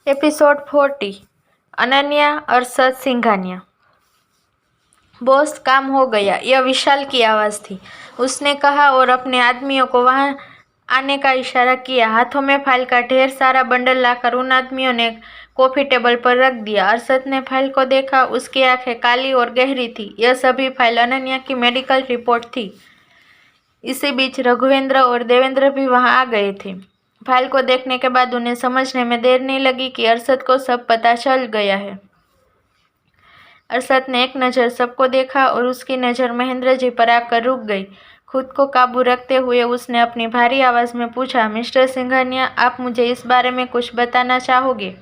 Episode 40। Ananya Arshad Singhania. Boss, काम हो गया, यह विशाल की आवाज़ थी। उसने कहा और अपने आदमियों को वहां आने का इशारा किया। हाथों में फाइल का ढेर सारा बंडल लाकर उन आदमियों ने कॉफी टेबल पर रख दिया। अरशद ने फाइल को देखा। उसकी आंखें काली और गहरी थी। यह सभी फाइल अनन्या की मेडिकल रिपोर्ट थी। इसी बीच रघुवेंद्र और देवेंद्र भी वहां आ गए थे। फाइल को देखने के बाद उन्हें समझने में देर नहीं लगी कि अरशद को सब पता चल गया है। अरशद ने एक नज़र सबको देखा और उसकी नज़र महेंद्र जी पर आकर रुक गई। खुद को काबू रखते हुए उसने अपनी भारी आवाज़ में पूछा, मिस्टर सिंघानिया, आप मुझे इस बारे में कुछ बताना चाहोगे?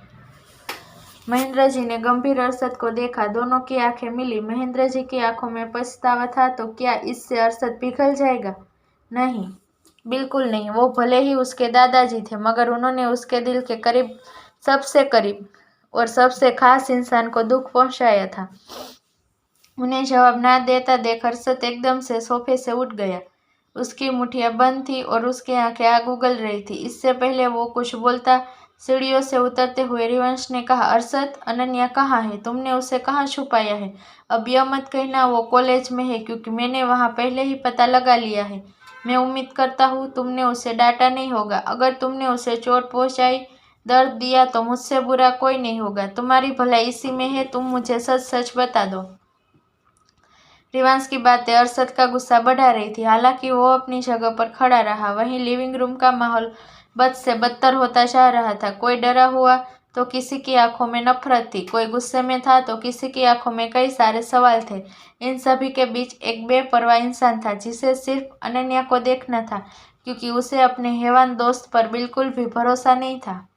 महेंद्र जी ने गंभीर अरशद को देखा। दोनों की आंखें मिली। महेंद्र जी की आंखों में पछतावा था। तो क्या इससे अरशद पिघल जाएगा? नहीं, बिल्कुल नहीं। वो भले ही उसके दादाजी थे, मगर उन्होंने उसके दिल के करीब, सबसे करीब और सबसे खास इंसान को दुख पहुंचाया था। उन्हें जवाब ना देता देख अरशद एकदम से सोफे से उठ गया। उसकी मुट्ठियां बंद थी और उसकी आंखें आग उगल रही थी। इससे पहले वो कुछ बोलता, सीढ़ियों से उतरते हुए रिवंश ने कहा, अरशद, अनन्या कहाँ है? तुमने उसे कहाँ छुपाया है? अब यह मत कहना वो कॉलेज में है, क्योंकि मैंने वहाँ पहले ही पता लगा लिया है। मैं उम्मीद करता हूँ तुमने उसे डांटा नहीं होगा। अगर तुमने उसे चोट पहुँचाई, दर्द दिया, तो मुझसे बुरा कोई नहीं होगा। तुम्हारी भलाई इसी में है। तुम मुझे सच सच बता दो। रिवांश की बातें अरशद का गुस्सा बढ़ा रही थी। हालांकि वो अपनी जगह पर खड़ा रहा। वहीं लिविंग रूम का माहौल बद से बदतर होता जा रहा था। कोई डरा हुआ तो किसी की आंखों में नफरत थी, कोई गुस्से में था तो किसी की आंखों में कई सारे सवाल थे। इन सभी के बीच एक बेपरवाह इंसान था जिसे सिर्फ अनन्या को देखना था, क्योंकि उसे अपने हैवान दोस्त पर बिल्कुल भी भरोसा नहीं था।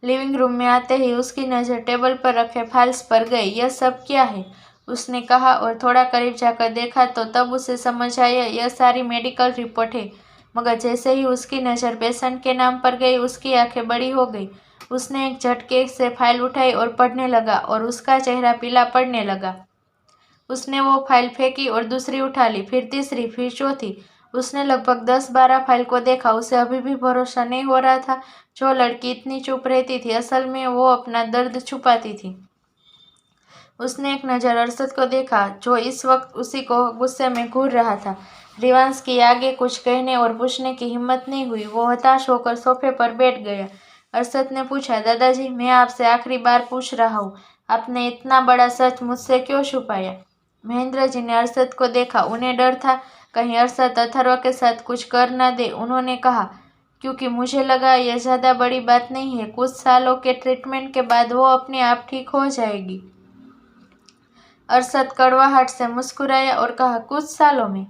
लिविंग रूम में आते ही उसकी नज़र टेबल पर रखे फाइल्स पर गई। यह सब क्या है? उसने कहा और थोड़ा करीब जाकर देखा तो तब उसे समझ आया यह सारी मेडिकल रिपोर्ट है। मगर जैसे ही उसकी नज़र पेशेंट के नाम पर गई, उसकी आंखें बड़ी हो गई। उसने एक झटके से फाइल उठाई और पढ़ने लगा और उसका चेहरा पीला पड़ने लगा। उसने वो फाइल फेंकी और दूसरी उठा ली, फिर तीसरी, फिर चौथी। उसने लगभग 10-12 फाइल को देखा। उसे अभी भी भरोसा नहीं हो रहा था। जो लड़की इतनी चुप रहती थी, असल में वो अपना दर्द छुपाती थी। उसने एक नज़र अरशद को देखा, जो इस वक्त उसी को गुस्से में घूर रहा था। रिवांश की आगे कुछ कहने और पूछने की हिम्मत नहीं हुई। वो हताश होकर सोफे पर बैठ गया। अरशद ने पूछा, दादाजी, मैं आपसे आखिरी बार पूछ रहा हूँ, आपने इतना बड़ा सच मुझसे क्यों छुपाया? महेंद्र जी ने अरशद को देखा। उन्हें डर था कहीं अरशद अथर्व के साथ कुछ कर न दे। उन्होंने कहा, क्योंकि मुझे लगा यह ज़्यादा बड़ी बात नहीं है। कुछ सालों के ट्रीटमेंट के बाद वो अपने आप ठीक हो जाएगी। अरशद कड़वाहट से मुस्कुराया और कहा, कुछ सालों में?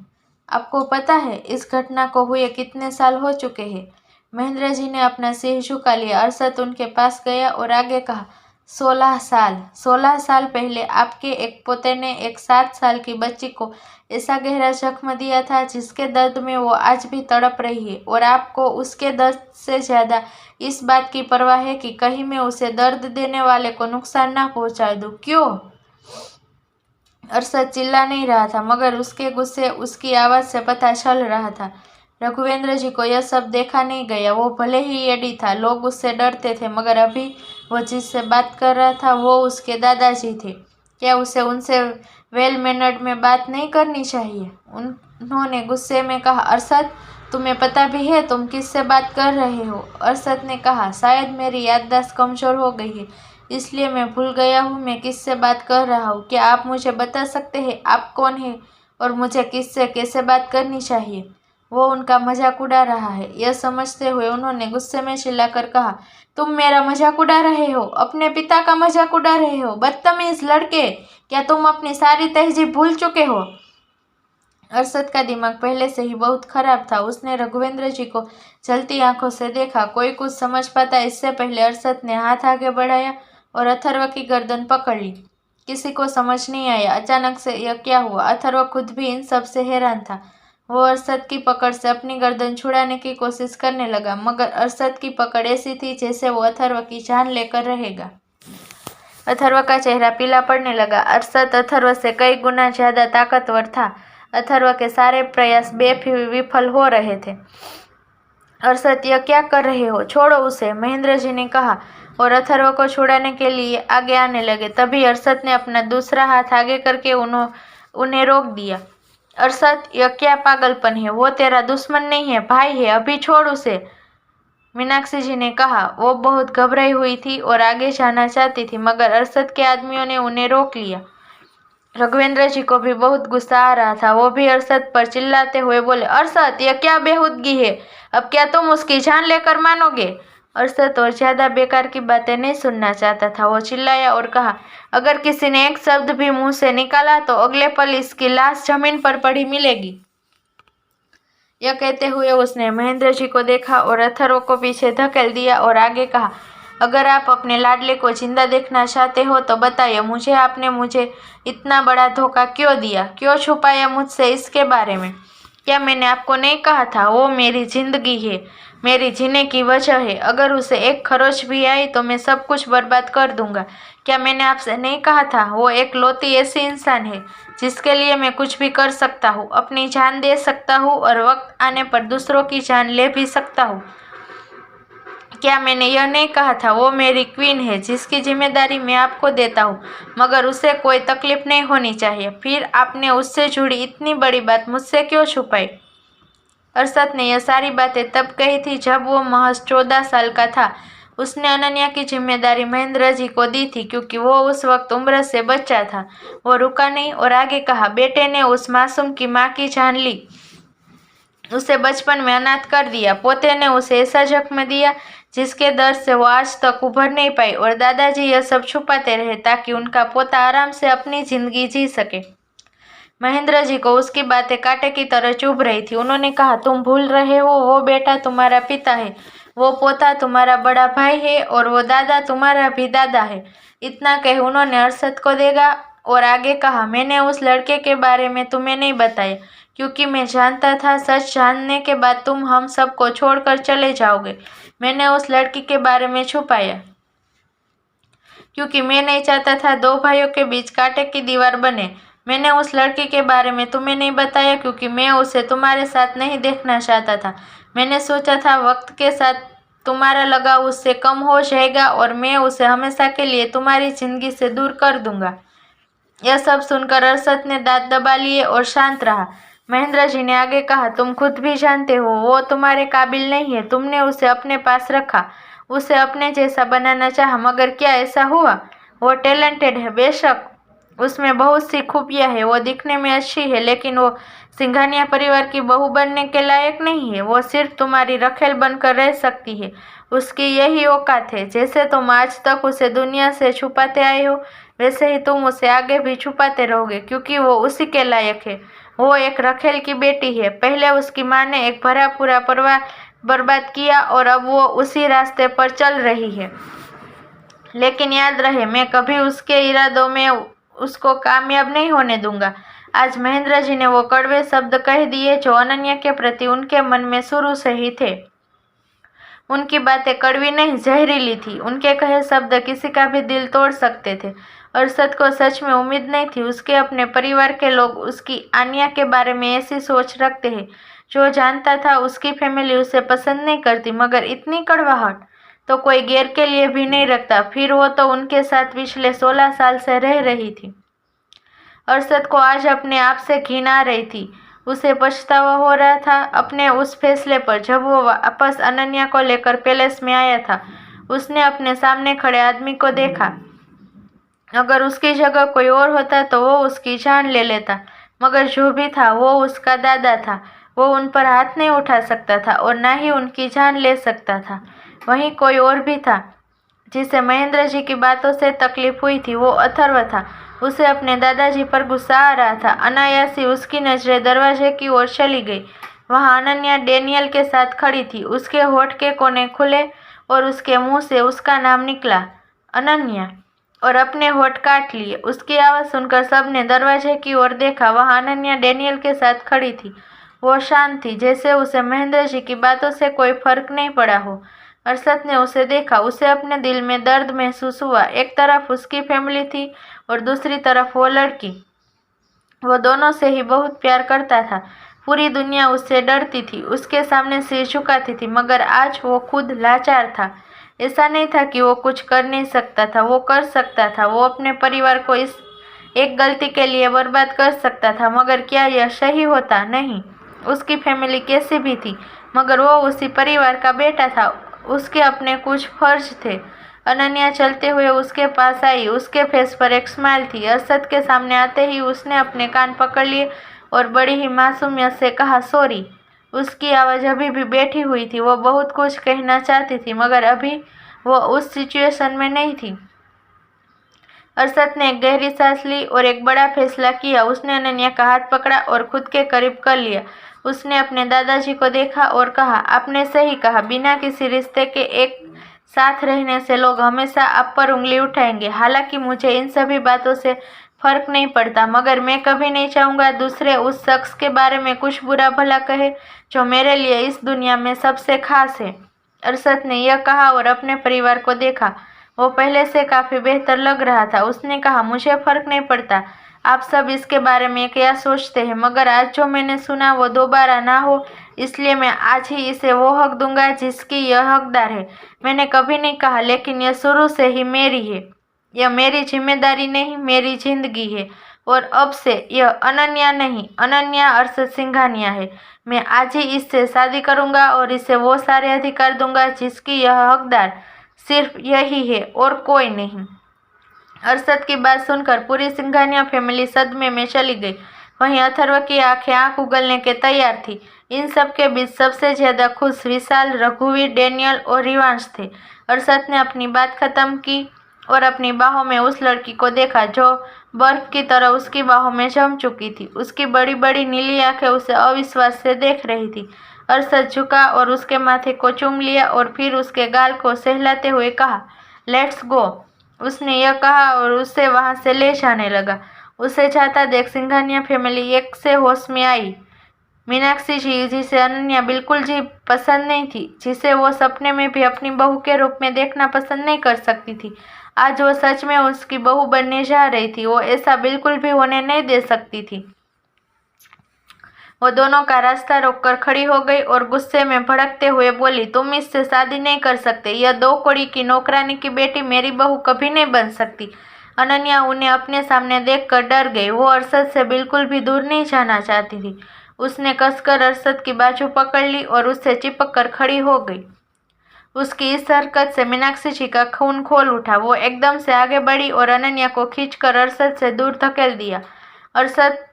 आपको पता है इस घटना को हुए कितने साल हो चुके हैं? महेंद्र जी ने अपना सिर झुका लिया। अरशद उनके पास गया और आगे कहा, 16 साल। 16 साल पहले आपके एक पोते ने एक 7 साल की बच्ची को ऐसा गहरा जख्म दिया था जिसके दर्द में वो आज भी तड़प रही है, और आपको उसके दर्द से ज़्यादा इस बात की परवाह है कि कहीं मैं उसे दर्द देने वाले को नुकसान ना पहुंचा दूं। क्यों? अरशद चिल्ला नहीं रहा था, मगर उसके गुस्से उसकी आवाज़ से पता चल रहा था। रघुवेंद्र जी को यह सब देखा नहीं गया। वो भले ही एडी था, लोग उससे डरते थे, मगर अभी वो जिससे बात कर रहा था वो उसके दादाजी थे। क्या उसे उनसे वेल मैनर्ड में बात नहीं करनी चाहिए? उन्होंने गुस्से में कहा, अरशद, तुम्हें पता भी है तुम किससे बात कर रहे हो? अरशद ने कहा, शायद मेरी याददाश्त कमज़ोर हो गई है, इसलिए मैं भूल गया हूँ मैं किससे बात कर रहा हूँ। क्या आप मुझे बता सकते हैं आप कौन हैं और मुझे किससे कैसे बात करनी चाहिए? वो उनका मजाक उड़ा रहा है। यह समझते हुए उन्होंने गुस्से में चिल्लाकर कहा, तुम मेरा मजाक उड़ा रहे हो? अपने पिता का मजाक उड़ा रहे हो? बदतमीज लड़के, क्या तुम अपनी सारी तहजीब भूल चुके हो? अरशद का दिमाग पहले से ही बहुत खराब था। उसने रघुवेंद्र जी को जलती आंखों से देखा। कोई कुछ समझ पाता इससे पहले अरशद ने हाथ आगे बढ़ाया और अथर्व की गर्दन पकड़ ली। किसी को समझ नहीं आया अचानक से यह क्या हुआ। अथर्व खुद भी इन सब से हैरान था। वो अरशद की पकड़ से अपनी गर्दन छुड़ाने की कोशिश करने लगा, मगर अरशद की पकड़ ऐसी थी जैसे वो अथर्व की जान लेकर रहेगा। अथर्व का चेहरा पीला पड़ने लगा। अरशद अथर्व से कई गुना ज्यादा ताकतवर था। अथर्व के सारे प्रयास विफल हो रहे थे। अरशद, यह क्या कर रहे हो? छोड़ो उसे, महेंद्र जी ने कहा और अथर्व को छुड़ाने के लिए आगे आने लगे। तभी अरशद ने अपना दूसरा हाथ आगे करके उन्हें रोक दिया। अरशद, यह क्या पागलपन है? वो तेरा दुश्मन नहीं है, भाई है, अभी छोड़ उसे, मीनाक्षी जी ने कहा। वो बहुत घबराई हुई थी और आगे जाना चाहती थी, मगर अरशद के आदमियों ने उन्हें रोक लिया। रघुवेंद्र जी को भी बहुत गुस्सा आ रहा था। वो भी अरशद पर चिल्लाते हुए बोले, अरशद, यह क्या बेहूदगी है? अब क्या तुम उसकी जान लेकर मानोगे? अरशद और ज्यादा बेकार की बातें नहीं सुनना चाहता था। वो चिल्लाया और कहा, अगर किसी ने एक शब्द भी मुंह से निकाला तो अगले पल इसकी लाश जमीन पर पड़ी मिलेगी। यह कहते हुए उसने महेंद्र जी को देखा और अथर्व को पीछे धकेल दिया और आगे कहा, अगर आप अपने लाडले को जिंदा देखना चाहते हो तो बताइए मुझे, आपने मुझे इतना बड़ा धोखा क्यों दिया? क्यों छुपाया मुझसे इसके बारे में? क्या मैंने आपको नहीं कहा था वो मेरी जिंदगी है, मेरी जीने की वजह है? अगर उसे एक खरोच भी आई तो मैं सब कुछ बर्बाद कर दूंगा। क्या मैंने आपसे नहीं कहा था वो एक लौती ऐसी इंसान है जिसके लिए मैं कुछ भी कर सकता हूँ, अपनी जान दे सकता हूँ और वक्त आने पर दूसरों की जान ले भी सकता हूँ? क्या मैंने यह नहीं कहा था वो मेरी क्वीन है जिसकी जिम्मेदारी मैं आपको देता हूँ, मगर उसे कोई तकलीफ नहीं होनी चाहिए? फिर आपने उससे जुड़ी इतनी बड़ी बात मुझसे क्यों छुपाई? अरशद ने यह सारी बातें तब कही थी जब वो महज 14 साल का था। उसने अनन्या की जिम्मेदारी महेंद्र जी को दी थी क्योंकि वो उस वक्त उम्र से बच्चा था। वो रुका नहीं और आगे कहा, बेटे ने उस मासूम की माँ की जान ली, उसे बचपन में अनाथ कर दिया। पोते ने उसे ऐसा जख्म दिया जिसके दर्द से वो आज तक उभर नहीं पाई और दादाजी यह सब छुपाते रहे ताकि उनका पोता आराम से अपनी जिंदगी जी सके। महेंद्र जी को उसकी बातें कांटे की तरह चुभ रही थी। उन्होंने कहा, तुम भूल रहे हो, वो बेटा तुम्हारा पिता है, वो पोता तुम्हारा बड़ा भाई है और वो दादा तुम्हारा भी दादा है। इतना कह उन्होंने अरशद को देखा और आगे कहा, मैंने उस लड़के के बारे में तुम्हें नहीं बताया क्योंकि मैं जानता था सच जानने के बाद तुम हम सबको छोड़कर चले जाओगे। मैंने उस लड़की के बारे में छुपाया क्योंकि मैं नहीं चाहता था दो भाइयों के बीच कांटे की दीवार बने। मैंने उस लड़की के बारे में तुम्हें नहीं बताया क्योंकि मैं उसे तुम्हारे साथ नहीं देखना चाहता था। मैंने सोचा था वक्त के साथ तुम्हारा लगाव उससे कम हो जाएगा और मैं उसे हमेशा के लिए तुम्हारी जिंदगी से दूर कर दूंगा। यह सब सुनकर अरशद ने दांत दबा लिए और शांत रहा। महेंद्र जी ने आगे कहा, तुम खुद भी जानते हो वो तुम्हारे काबिल नहीं है। तुमने उसे अपने पास रखा, उसे अपने जैसा बनाना चाहा, मगर क्या ऐसा हुआ? वो टैलेंटेड है बेशक, उसमें बहुत सी खूबियाँ है, वो दिखने में अच्छी है, लेकिन वो सिंघानिया परिवार की बहू बनने के लायक नहीं है। वो सिर्फ तुम्हारी रखेल बनकर रह सकती है, उसकी यही औकात है। जैसे तुम आज तक उसे दुनिया से छुपाते आए हो वैसे ही तुम उसे आगे भी छुपाते रहोगे क्योंकि वो उसी के लायक है। वो एक रखेल की बेटी है। पहले उसकी माँ ने एक भरा पूरा परिवार बर्बाद किया और अब वो उसी रास्ते पर चल रही है। लेकिन याद रहे, मैं कभी उसके इरादों में उसको कामयाब नहीं होने दूंगा। आज महेंद्र जी ने वो कड़वे शब्द कह दिए जो अनन्या के प्रति उनके मन में शुरू से ही थे। उनकी बातें कड़वी नहीं, जहरीली थी। उनके कहे शब्द किसी का भी दिल तोड़ सकते थे। अरशद को सच में उम्मीद नहीं थी उसके अपने परिवार के लोग उसकी आन्या के बारे में ऐसी सोच रखते हैं। जो जानता था उसकी फैमिली उसे पसंद नहीं करती, मगर इतनी कड़वाहट तो कोई गैर के लिए भी नहीं रखता। फिर वो तो उनके साथ पिछले 16 साल से रह रही थी। अरशद को आज अपने आप से घिन आ रही थी। उसे पछतावा हो रहा था अपने उस फैसले पर जब वो वापस अनन्या को लेकर पैलेस में आया था। उसने अपने सामने खड़े आदमी को देखा। अगर उसकी जगह कोई और होता तो वो उसकी जान ले लेता, मगर जो भी था वो उसका दादा था। वो उन पर हाथ नहीं उठा सकता था और न ही उनकी जान ले सकता था। वहीं कोई और भी था जिसे महेंद्र जी की बातों से तकलीफ हुई थी, वो अथर्व था। उसे अपने दादाजी पर गुस्सा आ रहा था। अनायासी उसकी नजरें दरवाजे की ओर चली गई। वहां अनन्या डेनियल के साथ खड़ी थी। उसके होठ के कोने खुले और उसके मुंह से उसका नाम निकला, अनन्या, और अपने होठ काट लिए। उसकी आवाज़ सुनकर सबने दरवाजे की ओर देखा। वहां अनन्या डेनियल के साथ खड़ी थी। वो शांत थी, जैसे उसे महेंद्र जी की बातों से कोई फर्क नहीं पड़ा हो। अरशद ने उसे देखा। उसे अपने दिल में दर्द महसूस हुआ। एक तरफ उसकी फैमिली थी और दूसरी तरफ वो लड़की। वो दोनों से ही बहुत प्यार करता था। पूरी दुनिया उससे डरती थी, उसके सामने सिर झुकाती थी, मगर आज वो खुद लाचार था। ऐसा नहीं था कि वो कुछ कर नहीं सकता था, वो कर सकता था। वो अपने परिवार को इस एक गलती के लिए बर्बाद कर सकता था, मगर क्या यह सही होता? नहीं। उसकी फैमिली कैसी भी थी, मगर वो उसी परिवार का बेटा था। उसके अपने कुछ फर्ज थे। अनन्या चलते हुए उसके पास आई। उसके फेस पर एक स्माइल थी। अरशद के सामने आते ही उसने अपने कान पकड़ लिए और बड़ी ही मासूमियत से कहा, सॉरी। उसकी आवाज़ अभी भी बैठी हुई थी। वो बहुत कुछ कहना चाहती थी, मगर अभी वो उस सिचुएशन में नहीं थी। अरशद ने एक गहरी सांस ली और एक बड़ा फैसला किया। उसने अनन्या का हाथ पकड़ा और खुद के करीब कर लिया। उसने अपने दादाजी को देखा और कहा, आपने सही कहा, बिना किसी रिश्ते के एक साथ रहने से लोग हमेशा आप पर उंगली उठाएंगे। हालांकि मुझे इन सभी बातों से फर्क नहीं पड़ता, मगर मैं कभी नहीं चाहूँगा दूसरे उस शख्स के बारे में कुछ बुरा भला कहे जो मेरे लिए इस दुनिया में सबसे खास है। अरशद ने यह कहा और अपने परिवार को देखा। वो पहले से काफ़ी बेहतर लग रहा था। उसने कहा, मुझे फर्क नहीं पड़ता आप सब इसके बारे में क्या सोचते हैं, मगर आज जो मैंने सुना वो दोबारा ना हो, इसलिए मैं आज ही इसे वो हक दूंगा जिसकी यह हकदार है। मैंने कभी नहीं कहा, लेकिन यह शुरू से ही मेरी है। यह मेरी जिम्मेदारी नहीं, मेरी जिंदगी है। और अब से यह अनन्या नहीं, अनन्या अरशद सिंघानिया है। मैं आज ही इससे शादी करूंगा और इसे वो सारे अधिकार दूंगा जिसकी यह हकदार सिर्फ यही है और कोई नहीं। अरशद की बात सुनकर पूरी सिंघानिया फैमिली सदमे में चली गई। वहीं अथर्व की आंखें आंख उगलने के तैयार थी। इन सब के बीच सबसे ज्यादा खुश विशाल, रघुवीर, डेनियल और रिवांश थे। अरशद ने अपनी बात खत्म की और अपनी बाहों में उस लड़की को देखा जो बर्फ की तरह उसकी बाहों में जम चुकी थी। उसकी बड़ी बड़ी नीली आंखें उसे अविश्वास से देख रही थी। अरशद झुका और उसके माथे को चूम लिया और फिर उसके गाल को सहलाते हुए कहा, लेट्स गो। उसने यह कहा और उसे वहां से ले जाने लगा। उसे जाता देख सिंघानिया फैमिली एक से होश में आई। मीनाक्षी जी, जिसे अनन्या बिल्कुल जी पसंद नहीं थी, जिसे वो सपने में भी अपनी बहू के रूप में देखना पसंद नहीं कर सकती थी, आज वो सच में उसकी बहू बनने जा रही थी। वो ऐसा बिल्कुल भी होने नहीं दे सकती थी। वो दोनों का रास्ता रोककर खड़ी हो गई और गुस्से में भड़कते हुए बोली, तुम इससे शादी नहीं कर सकते। यह 2 कौड़ी की नौकरानी की बेटी मेरी बहू कभी नहीं बन सकती। अनन्या उन्हें अपने सामने देखकर डर गई। वो अरशद से बिल्कुल भी दूर नहीं जाना चाहती थी। उसने कसकर अरशद की बाजू पकड़ ली और उससे चिपक कर खड़ी हो गई। उसकी इस हरकत से मीनाक्षी जी का खून खोल उठा। वो एकदम से आगे बढ़ी और अनन्या को खींचकर अरशद से दूर धकेल दिया। अरशद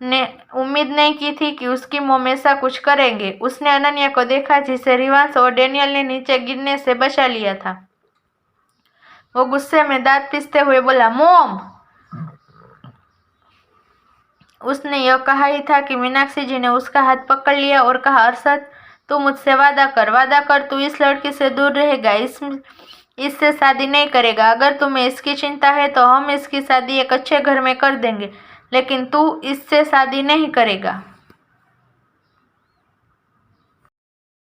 ने उम्मीद नहीं की थी कि उसकी मॉम ऐसा कुछ करेंगे। उसने अनन्या को देखा जिसे रिवांश और डेनियल ने नीचे गिरने से बचा लिया था। वो गुस्से में दांत पीसते हुए बोला, मॉम। उसने यह कहा ही था कि मीनाक्षी जी ने उसका हाथ पकड़ लिया और कहा, अरशद, तू मुझसे वादा कर, तू इस लड़की से दूर रहेगा, इससे शादी नहीं करेगा। अगर तुम्हें इसकी चिंता है तो हम इसकी शादी एक अच्छे घर में कर देंगे, लेकिन तू इससे शादी नहीं करेगा।